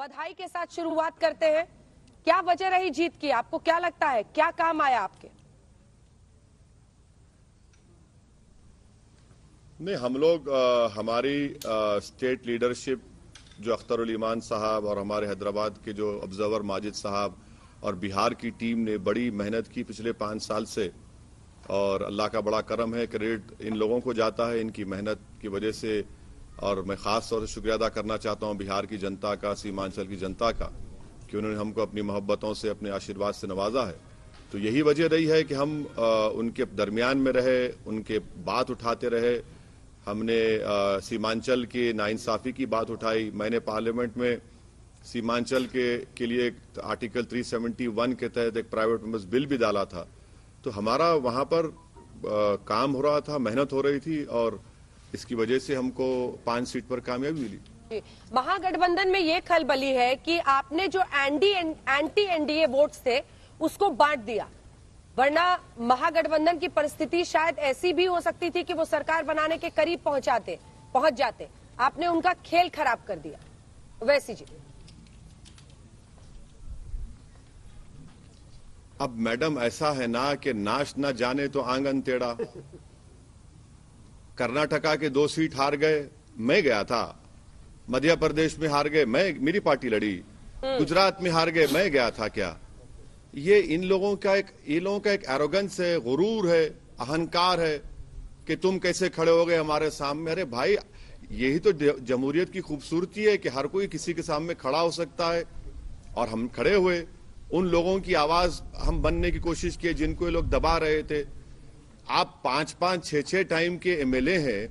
बधाई के साथ शुरुआत करते हैं। क्या वजह रही जीत की? आपको क्या लगता है, क्या काम आया आपके? नहीं, हम लोग हमारी स्टेट लीडरशिप जो अख्तरुल ईमान साहब और हमारे हैदराबाद के जो ऑब्जर्वर माजिद साहब और बिहार की टीम ने बड़ी मेहनत की पिछले 5 साल से, और अल्लाह का बड़ा करम है, क्रेडिट इन लोगों को जाता है इनकी मेहनत की वजह से। और मैं खास तौर से शुक्रिया अदा करना चाहता हूं बिहार की जनता का, सीमांचल की जनता का, कि उन्होंने हमको अपनी मोहब्बतों से, अपने आशीर्वाद से नवाजा है। तो यही वजह रही है कि हम उनके दरमियान में रहे, उनके बात उठाते रहे। हमने सीमांचल की नाइंसाफी की बात उठाई। मैंने पार्लियामेंट में सीमांचल के लिए आर्टिकल 371 के तहत एक प्राइवेट मेंबर्स बिल भी डाला था। तो हमारा वहां पर काम हो रहा था, मेहनत हो रही थी, और इसकी वजह से हमको 5 सीट पर कामयाबी मिली। महागठबंधन में ये खलबली है कि आपने जो एंटी एनडीए वोट्स थे उसको बांट दिया, वरना महागठबंधन की परिस्थिति शायद ऐसी भी हो सकती थी कि वो सरकार बनाने के करीब पहुंच जाते। आपने उनका खेल खराब कर दिया। वैसी जी, अब मैडम ऐसा है ना कि नाच न जाने तो आंगन टेढ़ा। कर्नाटका के 2 सीट हार गए, मैं गया था। मध्य प्रदेश में हार गए, मेरी पार्टी लड़ी। गुजरात में हार गए, मैं गया था। क्या ये इन लोगों का एक एरोगेंस है, गुरूर है, अहंकार है कि तुम कैसे खड़े हो गए हमारे सामने। अरे भाई, यही तो जमहूरियत की खूबसूरती है कि हर कोई किसी के सामने खड़ा हो सकता है। और हम खड़े हुए, उन लोगों की आवाज हम बनने की कोशिश की जिनको ये लोग दबा रहे थे। आप 5-5, 6-6 टाइम के एमएलए हैं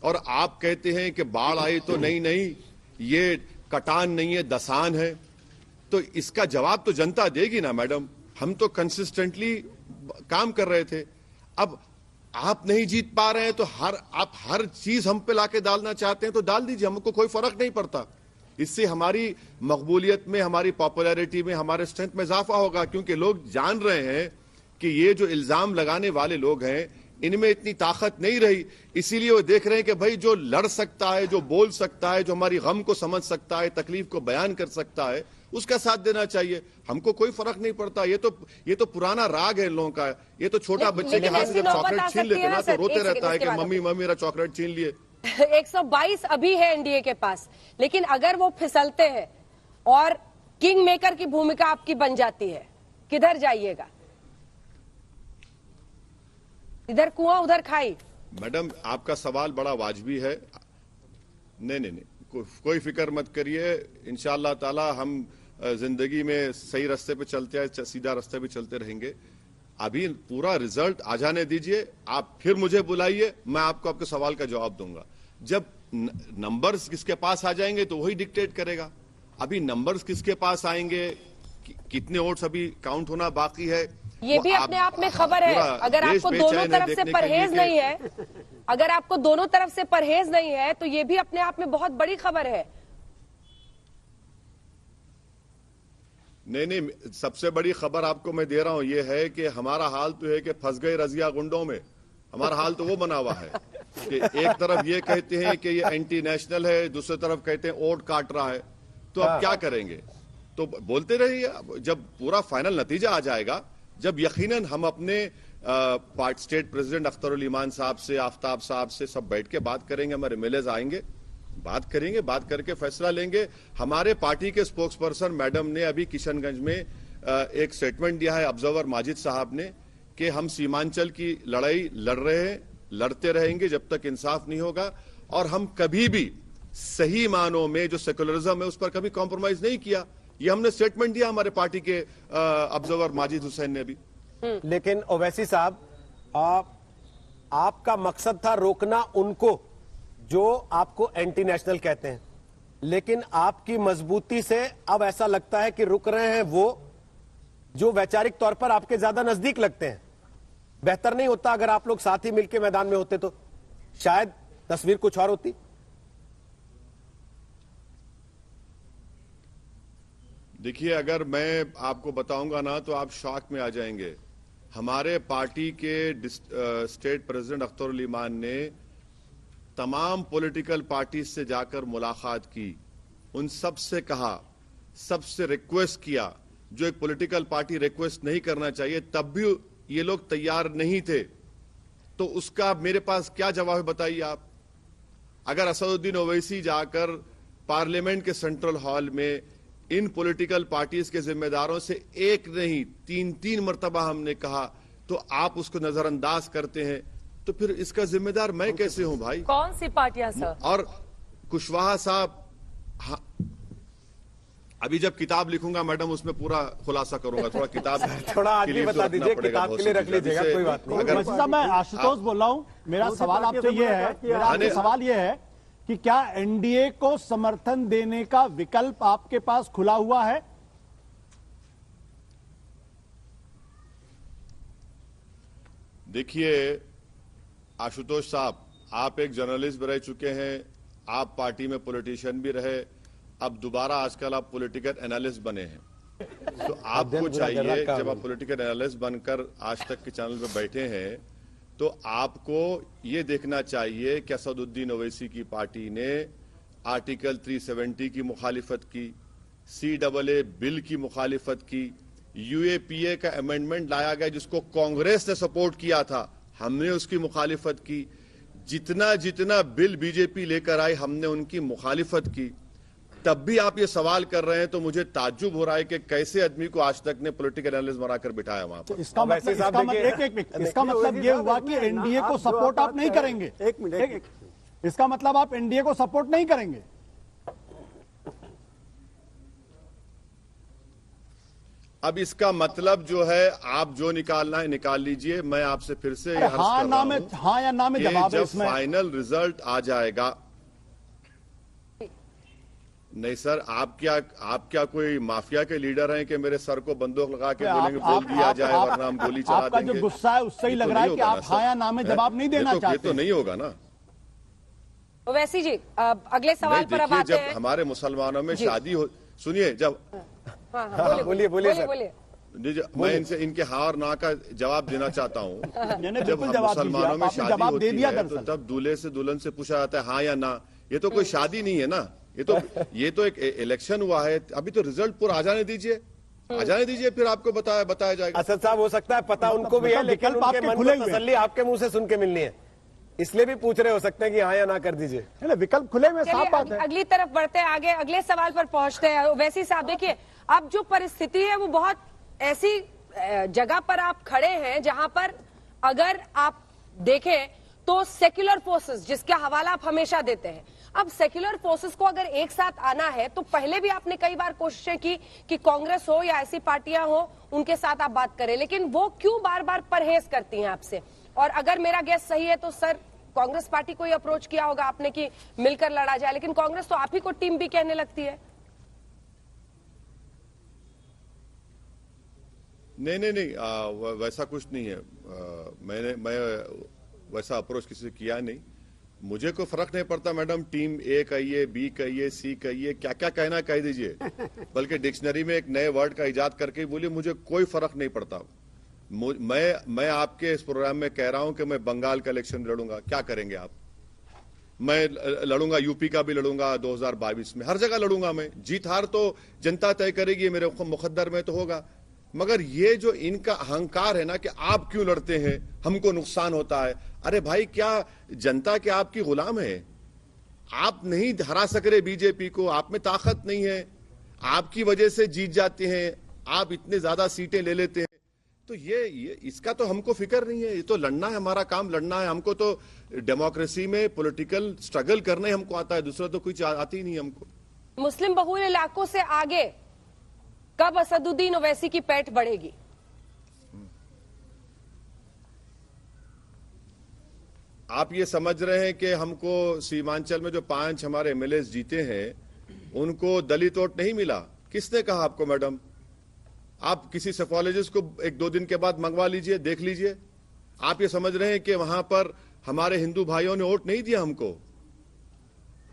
और आप कहते हैं कि बाढ़ आई तो नहीं, ये कटान नहीं है, दसान है। तो इसका जवाब तो जनता देगी ना मैडम। हम तो कंसिस्टेंटली काम कर रहे थे। अब आप नहीं जीत पा रहे हैं तो आप हर चीज हम पे लाके डालना चाहते हैं तो डाल दीजिए, हमको कोई फर्क नहीं पड़ता। इससे हमारी मकबूलियत में, हमारी पॉपुलैरिटी में, हमारे स्ट्रेंथ में इजाफा होगा, क्योंकि लोग जान रहे हैं कि ये जो इल्जाम लगाने वाले लोग हैं इनमें इतनी ताकत नहीं रही। इसीलिए वो देख रहे हैं कि भाई जो लड़ सकता है, जो बोल सकता है, जो हमारी गम को समझ सकता है, तकलीफ को बयान कर सकता है, उसका साथ देना चाहिए। हमको कोई फर्क नहीं पड़ता। ये तो पुराना राग है इन लोगों का। ये तो छोटा बच्चे के हाथ से जब चॉकलेट छीन लेते ना तो रोते रहता है कि मम्मी मेरा चॉकलेट छीन लिए। 122 अभी है एनडीए के पास, लेकिन अगर वो फिसलते हैं और किंग मेकर की भूमिका आपकी बन जाती है, किधर जाइएगा? इधर कुआं उधर खाई। मैडम, आपका सवाल बड़ा वाजबी है। नहीं, कोई फिक्र मत करिए। इंशाअल्लाह ताला हम जिंदगी में सही रास्ते पे चलते हैं, सीधा रास्ते पे चलते रहेंगे। अभी पूरा रिजल्ट आ जाने दीजिए, आप फिर मुझे बुलाइए, मैं आपके सवाल का जवाब दूंगा। जब नंबर्स किसके पास आ जाएंगे तो वही डिक्टेट करेगा। अभी नंबर्स किसके पास आएंगे, कितने वोट्स अभी काउंट होना बाकी है, ये भी अपने आप में खबर है। अगर आपको दोनों तरफ से परहेज नहीं है, अगर आपको दोनों तरफ से परहेज नहीं है तो ये भी अपने आप में बहुत बड़ी खबर है। नहीं, सबसे बड़ी खबर आपको मैं दे रहा हूं, ये है कि हमारा हाल तो है कि फंस गए रजिया गुंडों में। हमारा हाल तो वो बना हुआ है कि एक तरफ ये कहते हैं कि ये एंटी नेशनल है, दूसरी तरफ कहते हैं वोट काट रहा है। तो अब क्या करेंगे? तो बोलते रहिए। जब पूरा फाइनल नतीजा आ जाएगा, जब यकीनन हम अपने स्टेट प्रेसिडेंट अख्तरुल ईमान साहब से, आफ्ताब साहब से सब बैठ के बात करेंगे, हमारे एमएलएज आएंगे, बात करेंगे, बात करके फैसला लेंगे। हमारे पार्टी के स्पोक्स पर्सन मैडम ने अभी किशनगंज में एक स्टेटमेंट दिया है, ऑब्जर्वर माजिद साहब ने, कि हम सीमांचल की लड़ाई लड़ रहे हैं, लड़ते रहेंगे जब तक इंसाफ नहीं होगा। और हम कभी भी सही मानों में जो सेकुलरिज्म है उस पर कभी कॉम्प्रोमाइज नहीं किया। ये हमने स्टेटमेंट दिया हमारे पार्टी के ऑब्जर्वर माजिद हुसैन ने भी। लेकिन ओवैसी साहब, आपका मकसद था रोकना उनको जो आपको एंटी नेशनल कहते हैं, लेकिन आपकी मजबूती से अब ऐसा लगता है कि रुक रहे हैं वो जो वैचारिक तौर पर आपके ज्यादा नजदीक लगते हैं। बेहतर नहीं होता अगर आप लोग साथ ही मिलकर मैदान में होते तो शायद तस्वीर कुछ और होती? देखिए, अगर मैं आपको बताऊंगा ना तो आप शॉक में आ जाएंगे। हमारे पार्टी के स्टेट प्रेसिडेंट अख्तरुल ईमान ने तमाम पॉलिटिकल पार्टी से जाकर मुलाकात की, उन सब से कहा सबसे रिक्वेस्ट किया, जो एक पॉलिटिकल पार्टी रिक्वेस्ट नहीं करना चाहिए, तब भी ये लोग तैयार नहीं थे। तो उसका मेरे पास क्या जवाब है बताइए आप। अगर असदुद्दीन ओवैसी जाकर पार्लियामेंट के सेंट्रल हॉल में इन पॉलिटिकल पार्टीज के जिम्मेदारों से एक नहीं 3-3 मर्तबा हमने कहा, तो आप उसको नजरअंदाज करते हैं, तो फिर इसका जिम्मेदार मैं कैसे हूं भाई? कौन सी पार्टियां सर? और कुशवाहा साहब, हाँ, अभी जब किताब लिखूंगा मैडम उसमें पूरा खुलासा करूंगा। थोड़ा किताब थोड़ा के आगे लिए बता तो दीजिए, रखना पड़ेगा किताब के लिए रख लीजिएगा, कोई बात नहीं। अगर वैसे साहब, मैं आशुतोष बोल रहा हूं, मेरा सवाल आपसे ये है, मेरा आपसे सवाल ये है कि क्या एनडीए को समर्थन देने का विकल्प आपके पास खुला हुआ है? देखिए आशुतोष साहब, आप एक जर्नलिस्ट भी रह चुके हैं, आप पार्टी में पॉलिटिशियन भी रहे, अब दोबारा आजकल आप पॉलिटिकल एनालिस्ट बने हैं। तो आपको चाहिए, जब आप पॉलिटिकल एनालिस्ट बनकर आज तक के चैनल पर बैठे हैं, तो आपको ये देखना चाहिए कि असदुद्दीन ओवैसी की पार्टी ने आर्टिकल 370 की मुखालिफत की, CAA बिल की मुखालिफत की, UAPA का अमेंडमेंट लाया गया जिसको कांग्रेस ने सपोर्ट किया था, हमने उसकी मुखालिफत की। जितना जितना बिल बीजेपी लेकर आई हमने उनकी मुखालिफत की। तब भी आप ये सवाल कर रहे हैं, तो मुझे ताज्जुब हो रहा है कि कैसे आदमी को आज तक ने पॉलिटिकल एनालिस्ट बनाकर बिठाया वहां पर। इसका मतलब ये हुआ कि एनडीए को सपोर्ट आप नहीं करेंगे। एक मिनट, इसका मतलब आप एनडीए को सपोर्ट नहीं करेंगे। अब इसका मतलब जो है, आप जो निकालना है निकाल लीजिए। मैं आपसे फिर से अर्ज कर रहा हूं हाँ या ना में कि जवाब है जब इसमें। फाइनल रिजल्ट आ जाएगा। नहीं सर, आप क्या कोई माफिया के लीडर हैं कि मेरे सर को बंदूक लगा के बोलेंगे बोल दिया जाए वरना हम गोली चला आपका देंगे? जो गुस्सा है उससे ही लग रहा है कि आप हाँ या ना में जवाब नहीं देना चाहते। ये तो नहीं होगा ना। ओवैसी जी, अगले सवाल पर अब आते जब हैं। हमारे मुसलमानों में शादी हो, सुनिए, जब बोलिए बोलिए मैं इनके हाँ और ना का जवाब देना चाहता हूँ। जब बिल्कुल जवाब दीजिए, मुसलमानों में आपने शादी जवाब होती दे दिया है, तो दरअसल। तब दूल्हे से दुल्हन से पूछा जाता है हाँ या ना। ये तो कोई शादी नहीं है ना, ये तो एक इलेक्शन हुआ है। अभी तो रिजल्ट पूरा आ जाने दीजिए, फिर आपको बताया जाएगा। असद साहब, हो सकता है पता उनको भी है, लेकिन विकल्प उनके आपके मन खुले में हुए हैं। तसल्ली आपके मुंह से सुन के मिलनी है, इसलिए भी पूछ रहे हो सकते हैं कि हाँ या ना कर दीजिए। नहीं, विकल्प खुले में चलिए, साफ बात है। अगली तरफ बढ़ते हैं, आगे अगले सवाल पर पहुंचते हैं। ओवैसी साहब, देखिए अब जो परिस्थिति है वो बहुत ऐसी जगह पर आप खड़े हैं जहां पर अगर आप देखें तो सेक्युलर फोर्सेस, जिसका हवाला आप हमेशा देते हैं, अब सेक्युलर फोर्सेस को अगर एक साथ आना है तो पहले भी आपने कई बार कोशिशें की कि कांग्रेस हो या ऐसी पार्टियां हो उनके साथ आप बात करें, लेकिन वो क्यों बार बार परहेज करती हैं आपसे? और अगर मेरा गेस सही है तो सर, कांग्रेस पार्टी को ही अप्रोच किया होगा आपने कि मिलकर लड़ा जाए, लेकिन कांग्रेस तो आप ही को टीम भी कहने लगती है। नहीं, वैसा कुछ नहीं है। मैं वैसा अप्रोच किसी से किया नहीं। मुझे कोई फर्क नहीं पड़ता मैडम, टीम ए कहिए, बी कहिए, सी कहिए, क्या क्या कहना कह दीजिए। बल्कि डिक्शनरी में एक नए वर्ड का इजाद करके बोलिए, मुझे कोई फर्क नहीं पड़ता। मैं आपके इस प्रोग्राम में कह रहा हूं कि मैं बंगाल का इलेक्शन लड़ूंगा, क्या करेंगे आप? मैं लड़ूंगा, यूपी का भी लड़ूंगा 2022 में, हर जगह लड़ूंगा मैं। जीत हार तो जनता तय करेगी, मेरे मुकद्दर में तो होगा। मगर ये जो इनका अहंकार है ना कि आप क्यों लड़ते हैं, हमको नुकसान होता है। अरे भाई, क्या जनता के आपकी गुलाम है? आप नहीं हरा सक रहे बीजेपी को, आप में ताकत नहीं है, आपकी वजह से जीत जाते हैं, आप इतने ज्यादा सीटें ले लेते हैं। तो ये इसका तो हमको फिक्र नहीं है। ये तो लड़ना है, हमारा काम लड़ना है। हमको तो डेमोक्रेसी में पॉलिटिकल स्ट्रगल करने हमको आता है, दूसरा तो कुछ आती ही नहीं हमको। मुस्लिम बहुल इलाकों से आगे कब असदुद्दीन ओवैसी की पैठ बढ़ेगी? आप ये समझ रहे हैं कि हमको सीमांचल में जो 5 हमारे एमएलए जीते हैं उनको दलित वोट नहीं मिला? किसने कहा आपको मैडम? आप किसी सेफोलॉजिस्ट को 1-2 दिन के बाद मंगवा लीजिए, देख लीजिए। आप ये समझ रहे हैं कि वहां पर हमारे हिंदू भाइयों ने वोट नहीं दिया हमको?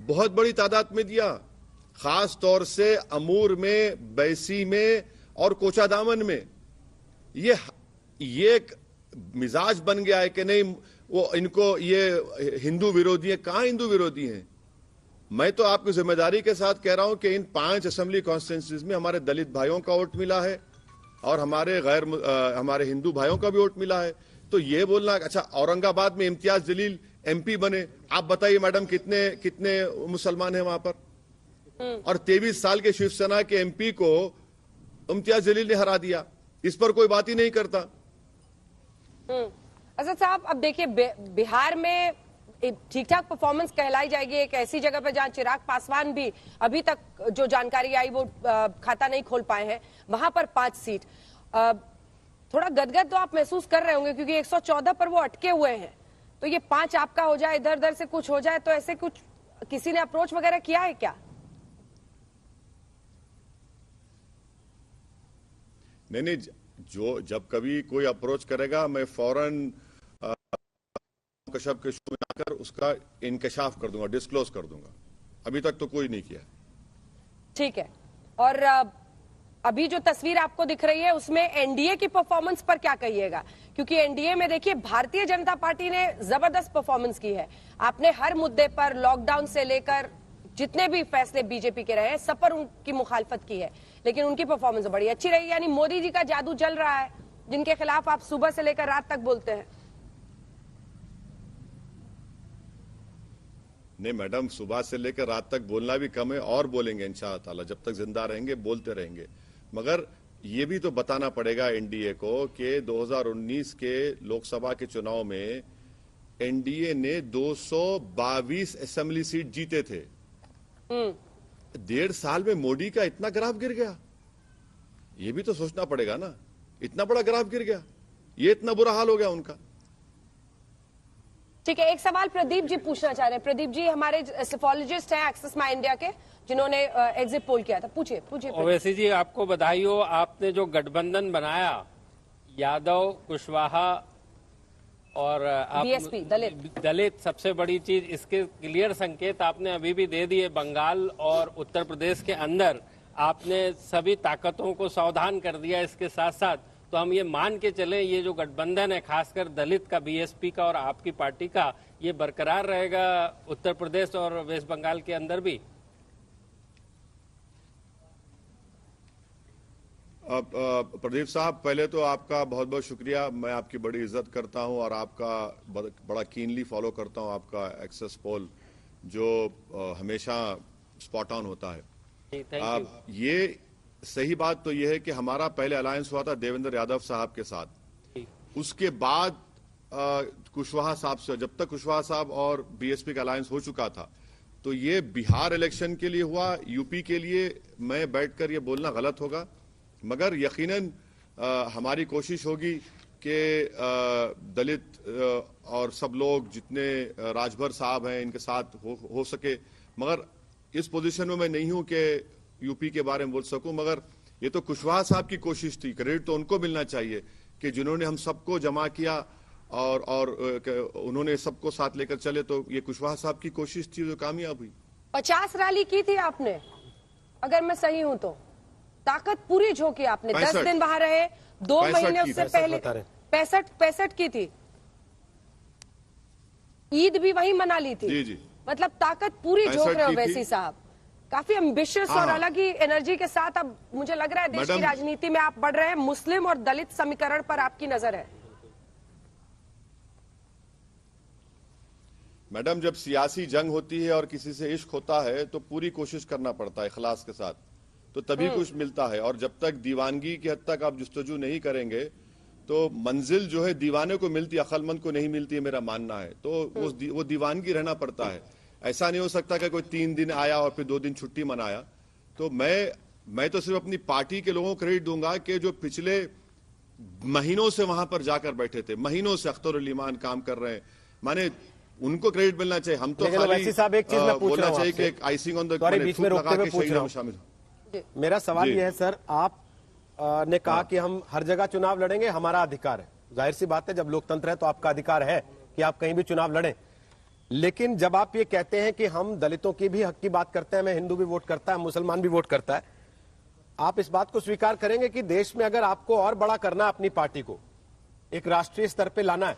बहुत बड़ी तादाद में दिया, खास तौर से अमूर में, बैसी में और कोचादामन में। ये एक मिजाज बन गया है कि नहीं वो इनको ये हिंदू विरोधी है। कहां हिंदू विरोधी हैं? मैं तो आपकी जिम्मेदारी के साथ कह रहा हूं कि इन 5 असेंबली कॉन्स्टिट्यूंसीज में हमारे दलित भाइयों का वोट मिला है और हमारे हिंदू भाइयों का भी वोट मिला है। तो ये बोलना, अच्छा औरंगाबाद में इम्तियाज जलील एमपी बने, आप बताइए मैडम कितने मुसलमान हैं वहां पर? और 23 साल के शिवसेना के एमपी को इम्तियाज जलील ने हरा दिया, इस पर कोई बात ही नहीं करता। असद साहब, अब देखिए बिहार में ठीक ठाक परफॉर्मेंस कहलाई जाएगी एक ऐसी जगह पर जहां चिराग पासवान भी अभी तक जो जानकारी आई वो खाता नहीं खोल पाए हैं, वहां पर 5 सीट। थोड़ा गदगद तो आप महसूस कर रहे होंगे क्योंकि 114 पर वो अटके हुए हैं, तो ये 5 आपका हो जाए, इधर उधर से कुछ हो जाए, तो ऐसे कुछ किसी ने अप्रोच वगैरह किया है क्या? नहीं, जो जब कभी कोई अप्रोच करेगा मैं फौरन कश्यप के शो में आकर उसका इंकशाफ कर दूंगा, डिस्क्लोज कर दूंगा। अभी तक तो कोई नहीं किया। ठीक है, और अभी जो तस्वीर आपको दिख रही है उसमें एनडीए की परफॉर्मेंस पर क्या कहिएगा? क्योंकि एनडीए में देखिए भारतीय जनता पार्टी ने जबरदस्त परफॉर्मेंस की है। आपने हर मुद्दे पर, लॉकडाउन से लेकर जितने भी फैसले बीजेपी के रहे हैं सब पर उनकी मुखालफत की है, लेकिन उनकी परफॉर्मेंस बड़ी अच्छी रही। यानी मोदी जी का जादू चल रहा है, जिनके खिलाफ आप सुबह से लेकर रात तक बोलते हैं। नहीं मैडम, सुबह से लेकर रात तक बोलना भी कम है और बोलेंगे इंशाअल्लाह ताला, जब तक जिंदा रहेंगे बोलते रहेंगे। मगर ये भी तो बताना पड़ेगा एनडीए को कि 2019 के लोकसभा के चुनाव में एनडीए ने 222 असेंबली सीट जीते थे। 1.5 साल में मोदी का इतना ग्राफ गिर गया, ये भी तो सोचना पड़ेगा ना। इतना बड़ा ग्राफ गिर गया, ये इतना बुरा हाल हो गया उनका। ठीक है, एक सवाल प्रदीप जी पूछना चाह रहे हैं। प्रदीप जी हमारे सेफोलॉजिस्ट हैं एक्सेस माई इंडिया के, जिन्होंने एग्जिट पोल किया था। पूछिए। ओवैसी जी, आपको बधाई हो, आपने जो गठबंधन बनाया यादव, कुशवाहा और बीएसपी, दलित, सबसे बड़ी चीज इसके क्लियर संकेत आपने अभी भी दे दिए। बंगाल और उत्तर प्रदेश के अंदर आपने सभी ताकतों को सावधान कर दिया। इसके साथ साथ तो हम ये मान के चलें ये जो गठबंधन है खासकर दलित का, बीएसपी का और आपकी पार्टी का, ये बरकरार रहेगा उत्तर प्रदेश और वेस्ट बंगाल के अंदर भी? प्रदीप साहब, पहले तो आपका बहुत बहुत शुक्रिया। मैं आपकी बड़ी इज्जत करता हूं और आपका बड़ा कीनली फॉलो करता हूं आपका एक्सेस पोल, जो हमेशा स्पॉट ऑन होता है। ये सही बात तो ये है कि हमारा पहले अलायंस हुआ था देवेंद्र यादव साहब के साथ, उसके बाद कुशवाहा साहब से, जब तक कुशवाहा साहब और बीएसपी का अलायंस हो चुका था, तो ये बिहार इलेक्शन के लिए हुआ। यूपी के लिए मैं बैठकर ये बोलना गलत होगा, मगर यकीनन हमारी कोशिश होगी कि दलित और सब लोग जितने राजभर साहब हैं इनके साथ हो सके। मगर इस पोजीशन में मैं नहीं हूं कि यूपी के बारे में बोल सकूं, मगर ये तो कुशवाहा साहब की कोशिश थी। क्रेडिट तो उनको मिलना चाहिए कि जिन्होंने हम सबको जमा किया और उन्होंने सबको साथ लेकर चले, तो ये कुशवाहा साहब की कोशिश थी जो कामयाब हुई। 50 रैली की थी आपने, अगर मैं सही हूं तो ताकत पूरी झोंकी आपने। 10 दिन वहां रहे, 2 महीने उससे पहले 65 की थी, ईद भी वहीं मना ली थी। जी। मतलब ताकत पूरी झोंक रहे हो वैसी साहब, काफी एम्बिशियस और अलग ही एनर्जी के साथ। अब मुझे लग रहा है देश की राजनीति में आप बढ़ रहे हैं, मुस्लिम और दलित समीकरण पर आपकी नजर है। मैडम, जब सियासी जंग होती है और किसी से इश्क होता है तो पूरी कोशिश करना पड़ता है इखलास के साथ, तो तभी कुछ मिलता है। और जब तक दीवानगी की हद तक आप जुस्तजू नहीं करेंगे तो मंजिल जो है दीवाने को मिलती, अक्लमंद को नहीं मिलती है, मेरा मानना है। तो वो दीवानगी रहना पड़ता है। ऐसा नहीं हो सकता कि कोई 3 दिन आया और फिर 2 दिन छुट्टी मनाया। तो मैं तो सिर्फ अपनी पार्टी के लोगों को क्रेडिट दूंगा कि जो पिछले महीनों से वहां पर जाकर बैठे थे, महीनों से अख्तरुल ईमान काम कर रहे हैं, माने उनको क्रेडिट मिलना चाहिए। हम तो खाली साहब एक चीज मैं पूछ बोलना रहा हूं चाहिए कि एक आइसिंग ऑन द बीच में रोकते हुए पूछ रहा हूं। शामिल। मेरा सवाल यह है सर, आप ने कहा कि हम हर जगह चुनाव लड़ेंगे, हमारा अधिकार है। जाहिर सी बात है, जब लोकतंत्र है तो आपका अधिकार है कि आप कहीं भी चुनाव लड़ें। लेकिन जब आप ये कहते हैं कि हम दलितों की भी हक की बात करते हैं, मैं हिंदू भी वोट करता है, मुसलमान भी वोट करता है, आप इस बात को स्वीकार करेंगे कि देश में अगर आपको और बड़ा करना है, अपनी पार्टी को एक राष्ट्रीय स्तर पे लाना है,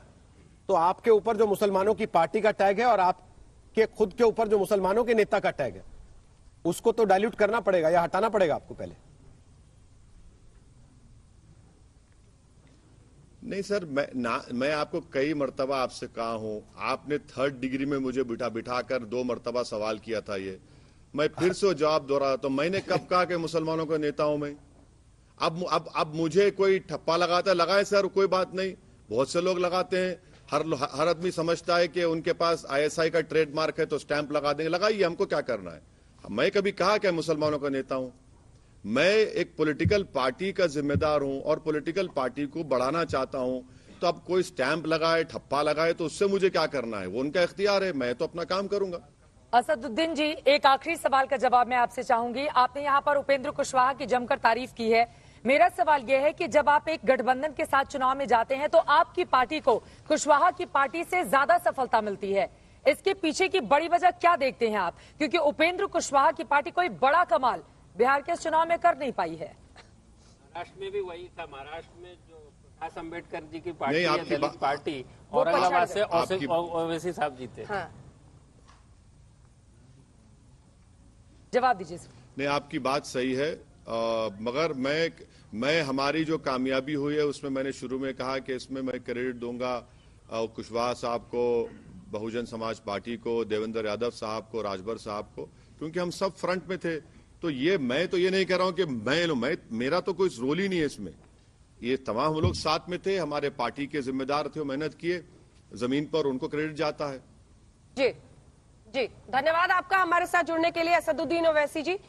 तो आपके ऊपर जो मुसलमानों की पार्टी का टैग है और आप के खुद के ऊपर जो मुसलमानों के नेता का टैग है उसको तो डाइल्यूट करना पड़ेगा या हटाना पड़ेगा आपको पहले। नहीं सर, मैं आपको कई मर्तबा आपसे कहा हूं, आपने 3rd डिग्री में मुझे बिठाकर 2 मर्तबा सवाल किया था। ये मैं फिर से जवाब दोहरा, तो मैंने कब कहा कि मुसलमानों के नेता हूं मैं? अब मुझे कोई ठप्पा लगाता है, लगाए सर, कोई बात नहीं, बहुत से लोग लगाते हैं। हर आदमी समझता है कि उनके पास ISI का ट्रेडमार्क है तो स्टैंप लगा देंगे, लगाइए, हमको क्या करना है। मैं कभी कहा कि मुसलमानों का नेता हूं? मैं एक पॉलिटिकल पार्टी का जिम्मेदार हूं और पॉलिटिकल पार्टी को बढ़ाना चाहता हूं। तो अब कोई स्टैंप लगाए, ठप्पा लगाए, तो उससे मुझे क्या करना है? वो उनका इख्तियार है, मैं तो अपना काम करूंगा। असदुद्दीन जी, एक आखिरी सवाल का जवाब मैं आपसे चाहूंगी। आपने यहाँ पर उपेंद्र कुशवाहा की जमकर तारीफ की है। मेरा सवाल यह है कि जब आप एक गठबंधन के साथ चुनाव में जाते हैं तो आपकी पार्टी को कुशवाहा की पार्टी से ज्यादा सफलता मिलती है। इसके पीछे की बड़ी वजह क्या देखते हैं आप? क्योंकि उपेंद्र कुशवाहा की पार्टी कोई बड़ा कमाल बिहार के चुनाव में कर नहीं पाई है। महाराष्ट्र में भी वही था। महाराष्ट्र में जो प्रकाश अम्बेडकर जी की पार्टी नहीं, है, आपकी दलित पार्टी, वो औरंगाबाद से आपकी- ओवैसी साहब जीते। हाँ। जवाब दीजिए। नहीं, आपकी बात सही है, मगर मैं हमारी जो कामयाबी हुई है उसमें मैंने शुरू में कहा कि इसमें मैं क्रेडिट दूंगा कुशवाहा साहब को, बहुजन समाज पार्टी को, देवेंद्र यादव साहब को, राजभर साहब को, क्योंकि हम सब फ्रंट में थे। तो मैं तो ये नहीं कह रहा हूं कि मेरा तो कोई रोल ही नहीं है इसमें। ये तमाम हम लोग साथ में थे, हमारे पार्टी के जिम्मेदार थे, मेहनत किए, जमीन पर उनको क्रेडिट जाता है। जी जी, धन्यवाद आपका हमारे साथ जुड़ने के लिए असदुद्दीन ओवैसी जी।